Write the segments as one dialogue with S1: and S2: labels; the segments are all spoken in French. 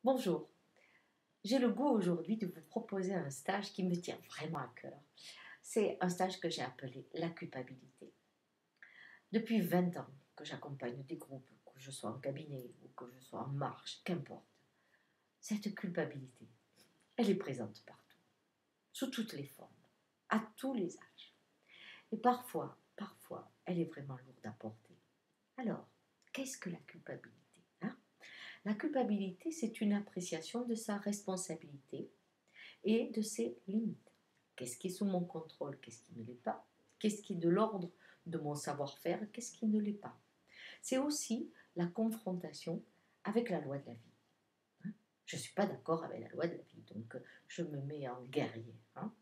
S1: Bonjour, j'ai le goût aujourd'hui de vous proposer un stage qui me tient vraiment à cœur. C'est un stage que j'ai appelé la culpabilité. Depuis 20 ans que j'accompagne des groupes, que je sois en cabinet ou que je sois en marche, qu'importe. Cette culpabilité, elle est présente partout, sous toutes les formes, à tous les âges. Et parfois, elle est vraiment lourde à porter. Alors, qu'est-ce que la culpabilité, hein? La culpabilité, c'est une appréciation de sa responsabilité et de ses limites. Qu'est-ce qui est sous mon contrôle, qu'est-ce qui ne l'est pas? Qu'est-ce qui est de l'ordre de mon savoir-faire, qu'est-ce qui ne l'est pas? C'est aussi la confrontation avec la loi de la vie. Hein. Je ne suis pas d'accord avec la loi de la vie, donc je me mets en guerrier. Hein.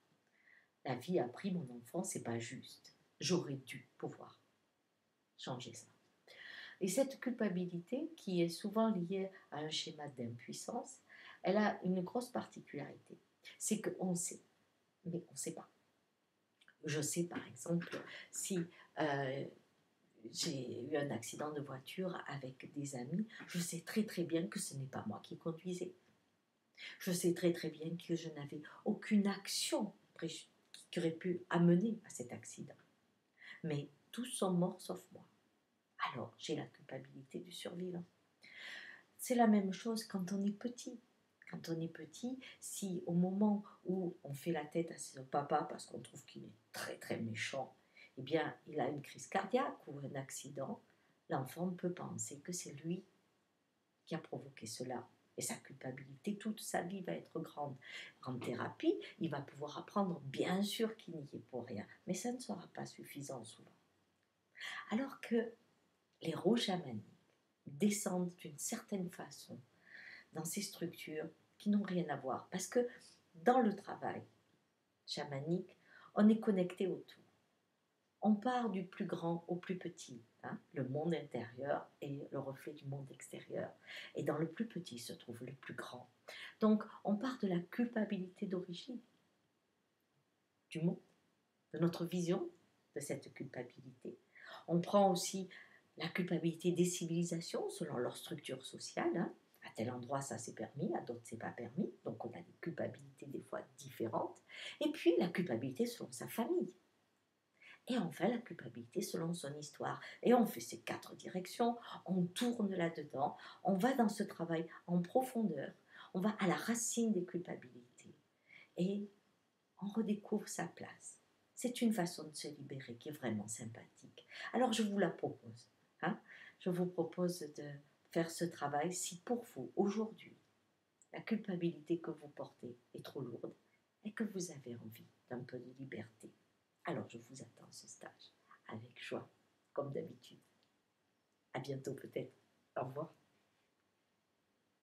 S1: La vie a pris mon enfant, c'est pas juste. J'aurais dû pouvoir changer ça. Et cette culpabilité, qui est souvent liée à un schéma d'impuissance, elle a une grosse particularité. C'est qu'on sait, mais on ne sait pas. Je sais par exemple si j'ai eu un accident de voiture avec des amis, je sais très très bien que ce n'est pas moi qui conduisais. Je sais très très bien que je n'avais aucune action qui aurait pu amener à cet accident. Mais tous sont morts sauf moi. Alors j'ai la culpabilité du survivant. C'est la même chose quand on est petit. Quand on est petit, si au moment où on fait la tête à son papa parce qu'on trouve qu'il est très très méchant, eh bien il a une crise cardiaque ou un accident, l'enfant peut penser que c'est lui qui a provoqué cela. Et sa culpabilité, toute sa vie va être grande. En thérapie, il va pouvoir apprendre, bien sûr qu'il n'y est pour rien, mais ça ne sera pas suffisant souvent. Alors que les roues chamaniques descendent d'une certaine façon dans ces structures qui n'ont rien à voir. Parce que dans le travail chamanique, on est connecté au tout. On part du plus grand au plus petit. Hein. Le monde intérieur est le reflet du monde extérieur. Et dans le plus petit se trouve le plus grand. Donc, on part de la culpabilité d'origine du monde, de notre vision de cette culpabilité. On prend aussi la culpabilité des civilisations selon leur structure sociale. Hein. À tel endroit, ça c'est permis, à d'autres, c'est pas permis. Donc, on a des culpabilités des fois différentes. Et puis, la culpabilité selon sa famille. Et enfin, la culpabilité selon son histoire. Et on fait ces 4 directions, on tourne là-dedans, on va dans ce travail en profondeur, on va à la racine des culpabilités et on redécouvre sa place. C'est une façon de se libérer qui est vraiment sympathique. Alors je vous la propose. Hein. Je vous propose de faire ce travail si pour vous, aujourd'hui, la culpabilité que vous portez est trop lourde et que vous avez envie d'un peu de liberté. Alors je vous attends ce stage avec joie, comme d'habitude. À bientôt peut-être. Au revoir.